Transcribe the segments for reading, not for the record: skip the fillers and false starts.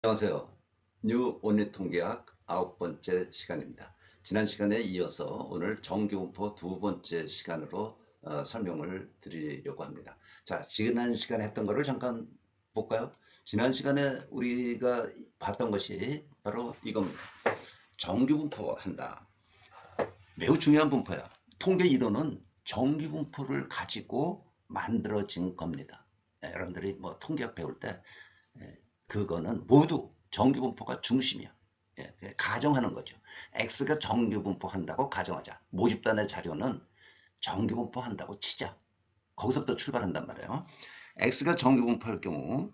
안녕하세요. 뉴 온리 통계학 9번째 시간입니다. 지난 시간에 이어서 오늘 정규분포 두 번째 시간으로 설명을 드리려고 합니다. 자, 지난 시간에 했던 거를 잠깐 볼까요? 지난 시간에 우리가 봤던 것이 바로 이겁니다. 정규분포 한다. 매우 중요한 분포야. 통계 이론은 정규분포를 가지고 만들어진 겁니다. 여러분들이 뭐 통계학 배울 때 그거는 모두 정규분포가 중심이야. 예, 가정하는 거죠. X가 정규분포 한다고 가정하자. 모집단의 자료는 정규분포 한다고 치자. 거기서부터 출발한단 말이에요. X가 정규분포할 경우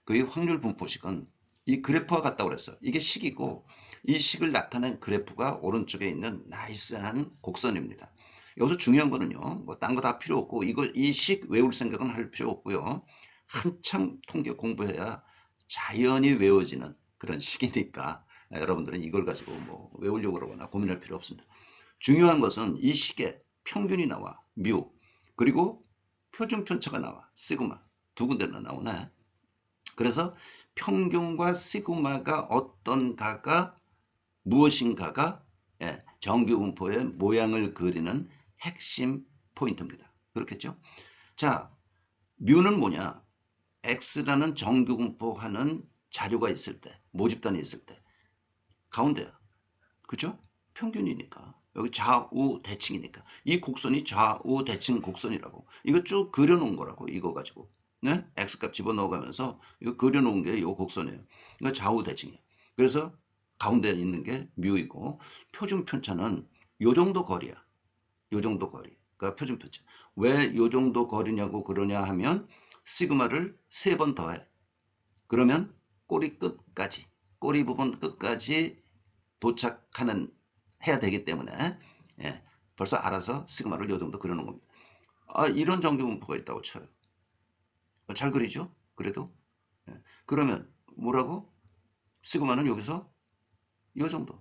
그의 확률 분포식은 이 그래프와 같다고 그랬어. 이게 식이고 이 식을 나타낸 그래프가 오른쪽에 있는 나이스한 곡선입니다. 여기서 중요한 거는요. 뭐 딴 거 다 필요 없고 이 식 외울 생각은 할 필요 없고요. 한참 통계 공부해야 자연히 외워지는 그런 식이니까 여러분들은 이걸 가지고 뭐 외우려고 그러거나 고민할 필요 없습니다. 중요한 것은 이 식에 평균이 나와 뮤 그리고 표준 편차가 나와 시그마 두 군데나 나오네. 그래서 평균과 시그마가 어떤가가 무엇인가가 정규분포의 모양을 그리는 핵심 포인트입니다. 그렇겠죠? 자, 뮤는 뭐냐? X라는 정규분포하는 자료가 있을 때, 모집단이 있을 때 가운데야. 그죠? 평균이니까. 여기 좌우 대칭이니까. 이 곡선이 좌우 대칭 곡선이라고. 이거 쭉 그려놓은 거라고. 이거 가지고. 네? X값 집어넣어가면서 이거 그려놓은 게 이 곡선이에요. 이거 좌우 대칭이에요. 그래서 가운데 있는 게 뮤이고 표준 편차는 요 정도 거리야. 요 정도 거리가 표준 편차. 왜 요 정도 거리냐고 그러냐 하면 시그마를 3번 더해. 그러면 꼬리 끝까지, 꼬리 부분 끝까지 도착하는 해야 되기 때문에 벌써 알아서 시그마를 요 정도 그려놓은 겁니다. 이런 정규분포가 있다고 쳐요. 잘 그리죠? 그래도 그러면 뭐라고? 시그마는 여기서 요 정도.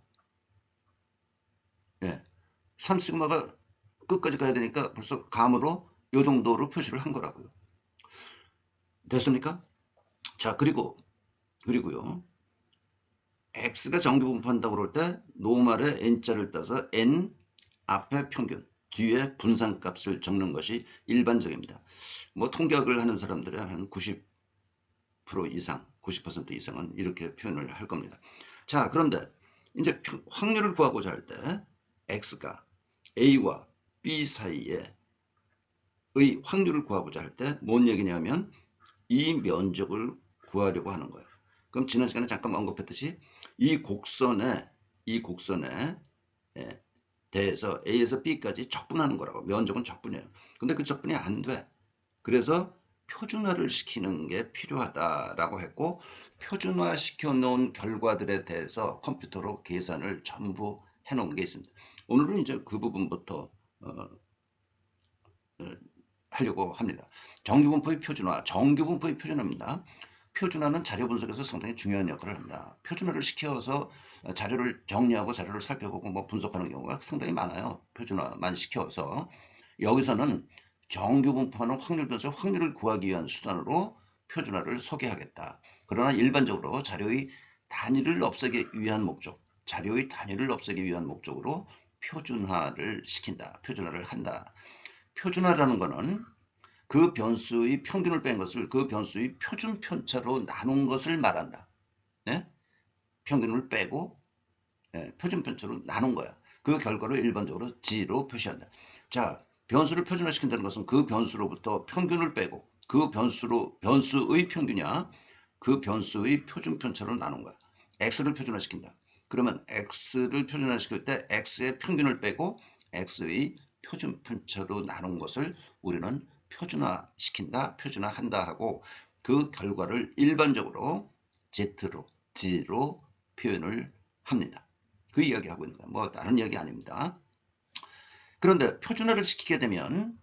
3시그마가 끝까지 가야 되니까 벌써 감으로 요 정도로 표시를 한 거라고요. 됐습니까? 자, 그리고요. X가 정규분포한다고 그럴 때 노말의 N자를 따서 N 앞에 평균, 뒤에 분산값을 적는 것이 일반적입니다. 뭐 통계학을 하는 사람들의 한 90% 이상, 90% 이상은 이렇게 표현을 할 겁니다. 자, 그런데 이제 확률을 구하고자 할 때 X가 A와 B 사이에 의 확률을 구하고자 할 때 뭔 얘기냐면 이 면적을 구하려고 하는 거예요. 그럼 지난 시간에 잠깐 언급했듯이 이 곡선에 대해서 A에서 B까지 적분하는 거라고. 면적은 적분이에요. 근데 그 적분이 안 돼. 그래서 표준화를 시키는 게 필요하다라고 했고 표준화 시켜 놓은 결과들에 대해서 컴퓨터로 계산을 전부 해 놓은 게 있습니다. 오늘은 이제 그 부분부터 하려고 합니다. 정규분포의 표준화, 정규분포의 표준화입니다. 표준화는 자료 분석에서 상당히 중요한 역할을 합니다. 표준화를 시켜서 자료를 정리하고 자료를 살펴보고 뭐 분석하는 경우가 상당히 많아요. 표준화만 시켜서 여기서는 정규분포하는 확률 분석, 확률을 구하기 위한 수단으로 표준화를 소개하겠다. 그러나 일반적으로 자료의 단위를 없애기 위한 목적, 자료의 단위를 없애기 위한 목적으로 표준화를 시킨다. 표준화를 한다. 표준화라는 것은 그 변수의 평균을 뺀 것을 그 변수의 표준 편차로 나눈 것을 말한다. 네? 평균을 빼고 표준 편차로 나눈 거야. 그 결과를 일반적으로 G로 표시한다. 자, 변수를 표준화시킨다는 것은 그 변수로부터 평균을 빼고 그 변수의 평균이야. 그 변수의 표준 편차로 나눈 거야. X를 표준화시킨다. 그러면 X를 표준화시킬 때 X의 평균을 빼고 X의 표준 편차로 나눈 것을 우리는 표준화시킨다, 표준화한다 하고 그 결과를 일반적으로 Z로, G로 표현을 합니다. 그 이야기하고 있는 거예요. 뭐 다른 이야기 아닙니다. 그런데 표준화를 시키게 되면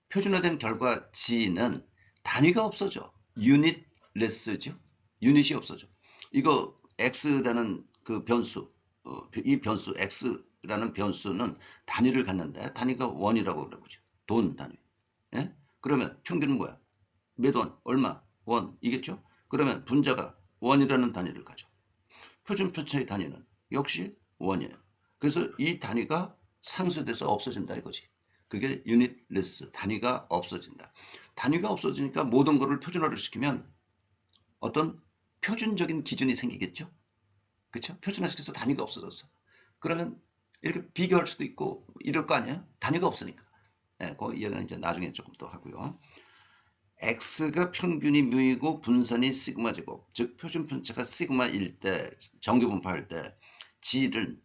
표준화된 결과 G는 단위가 없어져. 유닛레스죠. 유닛이 없어져. 이거 X라는 그 변수, 이 변수 X라는 변수는 단위를 갖는데 단위가 원이라고 그러죠. 돈 단위. 예? 그러면 평균은 뭐야? 몇 원? 얼마? 원? 이겠죠? 그러면 분자가 원이라는 단위를 가져. 표준편차의 단위는 역시 원이에요. 그래서 이 단위가 상쇄돼서 없어진다 이거지. 그게 유닛리스, 단위가 없어진다. 단위가 없어지니까 모든 것을 표준화를 시키면 어떤 표준적인 기준이 생기겠죠. 그렇죠? 표준화시켜서 단위가 없어졌어. 그러면 이렇게 비교할 수도 있고 이럴 거 아니에요? 단위가 없으니까. 네, 그 이야기는 이제 나중에 조금 더 하고요. x가 평균이 뮤이고 분산이 시그마 제곱, 즉 표준편차가 시그마일 때, 정규분포할 때 g는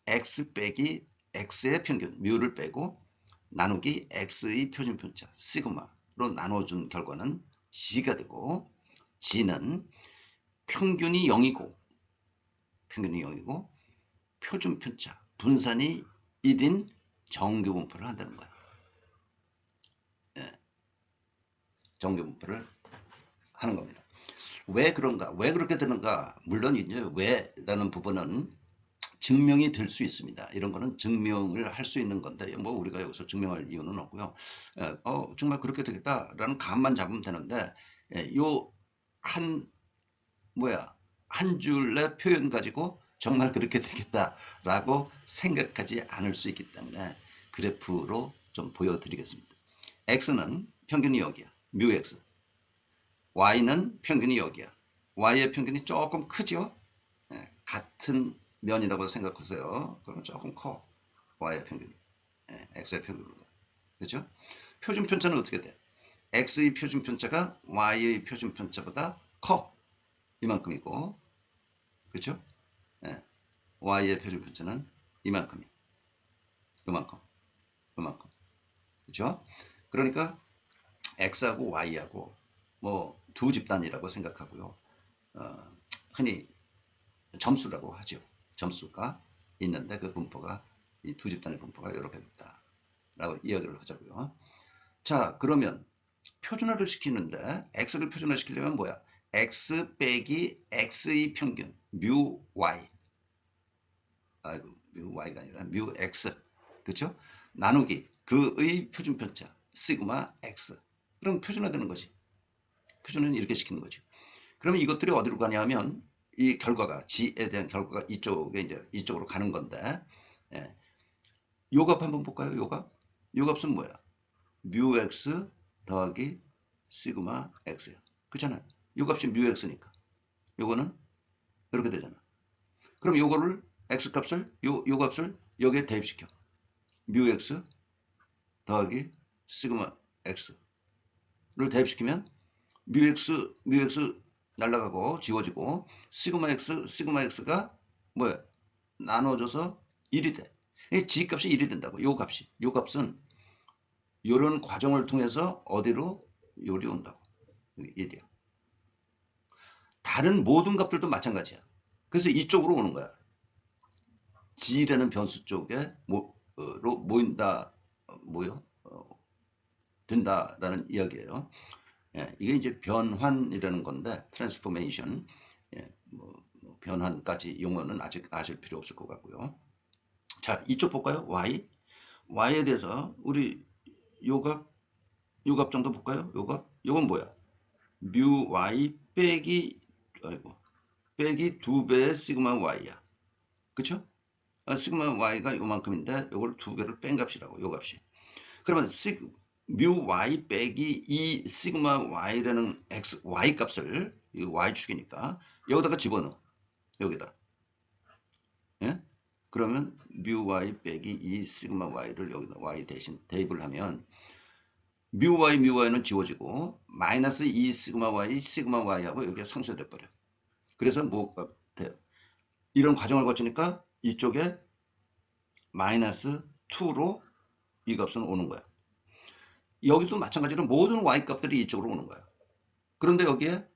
x 빼기 x의 평균 뮤를 빼고 나누기 x의 표준편차 시그마로 나눠준 결과는 g가 되고, g는 평균이 0이고 표준편차 분산이 1인 정규분포를 한다는 거야. 예, 정규분포를 하는 겁니다. 왜 그런가? 왜 그렇게 되는가? 물론 이제 왜라는 부분은 증명이 될 수 있습니다. 이런 거는 증명을 할 수 있는 건데 뭐 우리가 여기서 증명할 이유는 없고요. 정말 그렇게 되겠다라는 감만 잡으면 되는데, 요한 한 줄의 표현 가지고 정말 그렇게 되겠다라고 생각하지 않을 수 있기 때문에 그래프로 좀 보여드리겠습니다. x는 평균이 여기야. 뮤 x. y는 평균이 여기야. y의 평균이 조금 크죠? 같은 면이라고 생각하세요. 그러면 조금 커. y의 평균이. x의 평균보다. 그렇죠? 표준편차는 어떻게 돼? x의 표준편차가 y의 표준편차보다 커. 이만큼이고. 그렇죠? y의 표준편차는 이만큼이. 이만큼. 이만큼. 그렇죠? 그러니까 x하고 y하고 뭐 두 집단이라고 생각하고요. 흔히 점수라고 하죠. 점수가 있는데 그 분포가 이 두 집단의 분포가 이렇게 됐다라고 이야기를 하자고요. 자, 그러면 표준화를 시키는데 x를 표준화 시키려면 뭐야? x 빼기 x의 평균 뮤 y, 뮤 y가 아니라 뮤 x, 그렇죠? 나누기 그의 표준편차 시그마 x. 그럼 표준화되는 거지. 표준은 이렇게 시키는 거죠. 그러면 이것들이 어디로 가냐면 이 결과가 g에 대한 결과가 이쪽에 이제 이쪽으로 가는 건데, 예. 요값 한번 볼까요? 요값은 뭐야? 뮤 x 더하기 시그마 x야. 그렇잖아요. 요값이 뮤 x니까 요거는 이렇게 되잖아. 그럼 요거를 x 값을 요 값을 여기에 대입시켜. 뮤 x 더하기 시그마 x를 대입시키면 뮤 x 날라가고 지워지고 시그마 x가 뭐야? 나눠져서 1이 돼. 이 g 값이 1이 된다고. 요 값은 요런 과정을 통해서 어디로? 요리 온다고. 여기 1이야. 다른 모든 값들도 마찬가지야. 그래서 이쪽으로 오는 거야. g라는 변수 쪽에 로 모인다, 모여 된다라는 이야기예요. 이게 이제 변환이라는 건데, 트랜스포메이션. 변환까지 용어는 아직 아실 필요 없을 것 같고요. 자, 이쪽 볼까요? y에 대해서 우리 요값 정도 볼까요? 요건 뭐야? 뮤 y 빼기 2배의 시그마 y야. 그쵸? 시그마 y가 요만큼인데 요걸 2배를 뺀 값이라고, 요 값이. 그러면 뮤 y 빼기 이 시그마 y라는 y 값을, 이 y축이니까 여기다가 집어넣어. 여기다. 예? 그러면 뮤 y 빼기 이 시그마 y를 여기다 y 대신 대입을 하면 뮤 y는 지워지고 마이너스 2 시그마 y하고 여기가 상쇄돼 버려. 그래서 뭐가 돼요? 이런 과정을 거치니까 이쪽에 마이너스 2로 이 값은 오는 거야. 여기도 마찬가지로 모든 y 값들이 이쪽으로 오는 거야. 그런데 여기에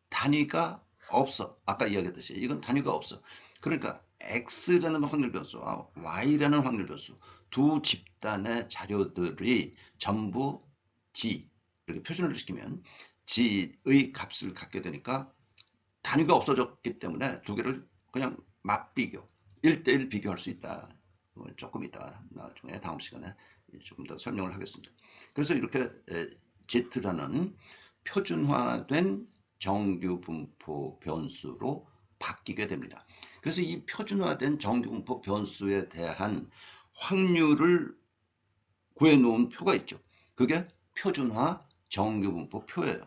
단위가 없어. 아까 이야기했듯이 이건 단위가 없어. 그러니까 x라는 확률 변수, y라는 확률 변수, 두 집단의 자료들이 전부 g, 이렇게 표준을 시키면 g의 값을 갖게 되니까 단위가 없어졌기 때문에 두 개를 그냥 맞비교, 1대1 비교할 수 있다. 조금 이따 나중에 다음 시간에 조금 더 설명을 하겠습니다. 그래서 이렇게 Z라는 표준화된 정규분포 변수로 바뀌게 됩니다. 그래서 이 표준화된 정규분포 변수에 대한 확률을 구해놓은 표가 있죠. 그게 표준화 정규분포 표예요.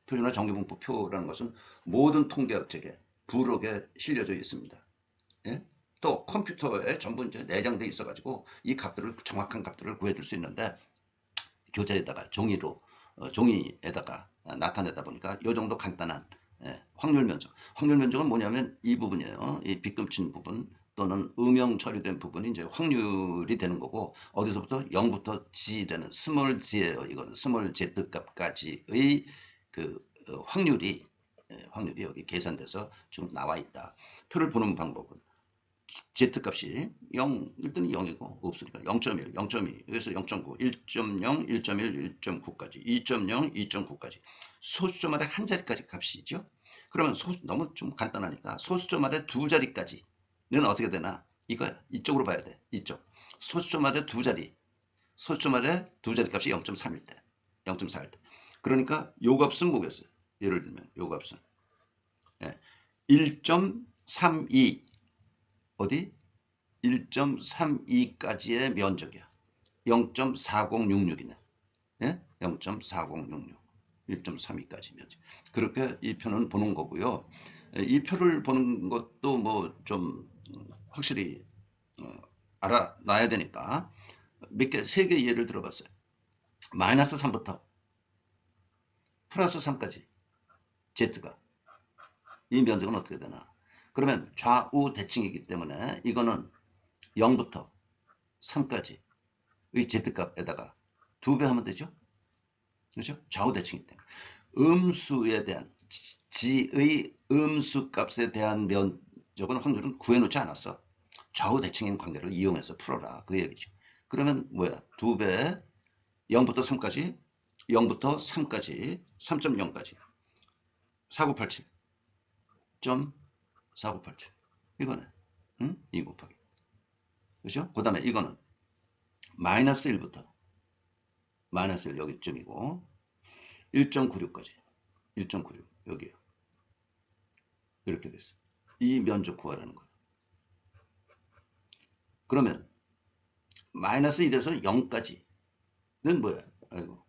표준화 정규분포 표라는 것은 모든 통계학 책에 부록에 실려져 있습니다. 예? 또 컴퓨터에 전부 이제 내장돼 있어가지고 이 값들을 정확한 값들을 구해줄 수 있는데 교재에다가 종이에다가 나타내다 보니까 이 정도 간단한 확률 면적. 확률 면적은 뭐냐면 이 부분이에요. 이 빗금친 부분 또는 음영 처리된 부분이 이제 확률이 되는 거고 어디서부터 0부터 G 되는 스몰 g예요. 이거는 스몰 z 값까지의 그 확률이 여기 계산돼서 지금 나와 있다. 표를 보는 방법은 Z값이 0, 1등이 0이고 없으니까 0.1, 0.2, 여기서 0.9, 1.0, 1.1, 1.9까지, 2.0, 2.9까지 소수점마다 한 자리까지 값이죠. 그러면 너무 좀 간단하니까 소수점마다 두 자리까지는 어떻게 되나? 이거야. 이쪽으로 봐야 돼. 이쪽. 소수점마다 두 자리. 소수점마다 두 자리 값이 0.3일 때. 0.4일 때. 그러니까 요 값은 뭐겠어요? 예를 들면 요 값은 1.32 어디? 1.32까지의 면적이야. 0.4066이네. 예? 0.4066. 1.32까지 면적. 그렇게 이 표는 보는 거고요. 이 표를 보는 것도 뭐 좀 확실히 알아놔야 되니까 세 개 예를 들어봤어요. 마이너스 3부터 플러스 3까지 Z가 이 면적은 어떻게 되나? 그러면 좌우 대칭이기 때문에 이거는 0부터 3까지 의 Z값에다가 2배 하면 되죠? 그렇죠? 좌우 대칭이 때문에. 음수에 대한 G의 음수 값에 대한 면적은 확률은 구해놓지 않았어. 좌우 대칭인 관계를 이용해서 풀어라. 그 얘기죠. 그러면 뭐야? 2배 0부터 3까지 0부터 3까지 3.0까지 4987 4987 이거네. 응? 2 곱하기. 그렇죠? 그 다음에 이거는 마이너스 1부터 마이너스 1 여기쯤이고 1.96까지 1.96 여기요. 이렇게 됐어. 이 면적 구하라는 거예요. 그러면 마이너스 1에서 0까지는 뭐야? 아이고.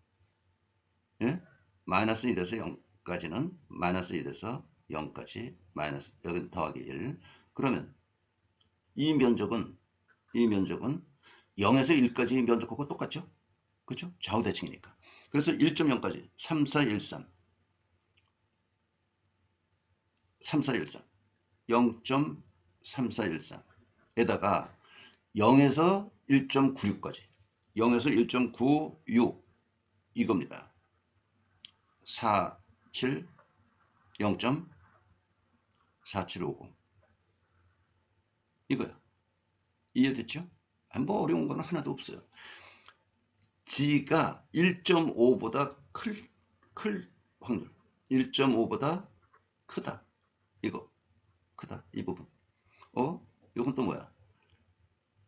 예? 마이너스 1에서 0까지는 마이너스 1에서 0까지 마이너스 여기 더하기 1. 그러면 이 면적은 0에서 1까지 면적하고 똑같죠? 그렇죠? 좌우 대칭이니까. 그래서 1.0까지 3413 3413 0.3413에다가 0에서 1.96까지 0에서 1.96 이겁니다. 47 0.4750 이거야. 이해됐죠? 뭐 어려운 건 하나도 없어요. G가 1.5보다 클 확률 1.5보다 크다. 이거 크다. 이 부분. 이건 또 뭐야?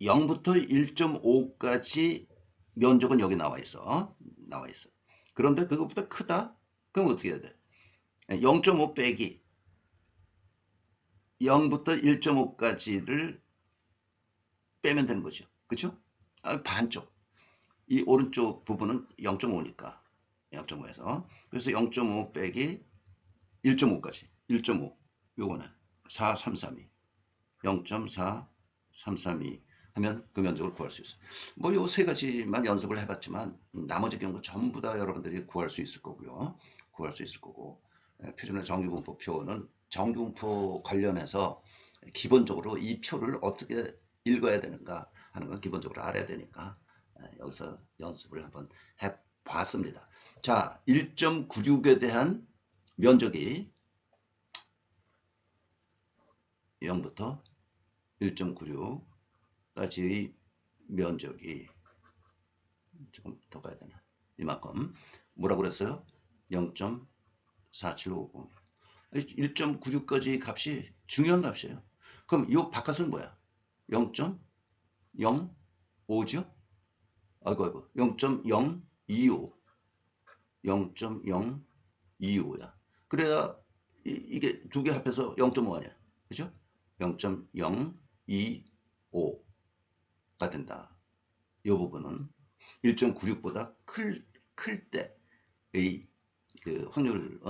0부터 1.5까지 면적은 여기 나와 있어. 그런데 그것보다 크다? 그럼 어떻게 해야 돼? 0.5 빼기 0부터 1.5까지를 빼면 되는 거죠. 그쵸? 반쪽. 이 오른쪽 부분은 0.5니까 0.5에서 그래서 0.5 빼기 1.5까지 1.5 요거는 4332 0.4332 하면 그 면적을 구할 수 있어요. 뭐 요 세 가지만 연습을 해봤지만 나머지 경우 전부 다 여러분들이 구할 수 있을 거고요. 구할 수 있을 거고 표준화 정규분포 표는 정규분포 관련해서 기본적으로 이 표를 어떻게 읽어야 되는가 하는 건 기본적으로 알아야 되니까 여기서 연습을 한번 해봤습니다. 자, 1.96에 대한 면적이 0부터 1.96까지의 면적이 조금 더 가야 되나? 이만큼 뭐라고 그랬어요? 0.4750 1.96까지 값이 중요한 값이에요. 그럼 이 바깥은 뭐야? 0.05죠? 아이고 0.025 0.025야. 그래야 이게 두 개 합해서 0.5 아니야. 그죠? 0.025가 된다. 이 부분은 1.96보다 클 때의 그 확률은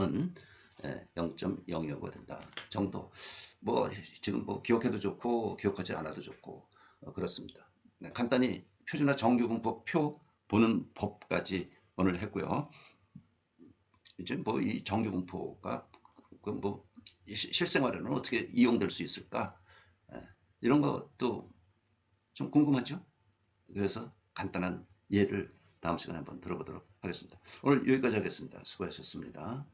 0.025가 된다 정도. 뭐 지금 뭐 기억해도 좋고 기억하지 않아도 좋고 그렇습니다. 네, 간단히 표준화 정규분법 표 보는 법까지 오늘 했고요. 이제 뭐 이 정규분포가 그 뭐 실생활에는 어떻게 이용될 수 있을까? 예, 이런 것도 좀 궁금하죠? 그래서 간단한 예를 다음 시간에 한번 들어보도록 하겠습니다. 오늘 여기까지 하겠습니다. 수고하셨습니다.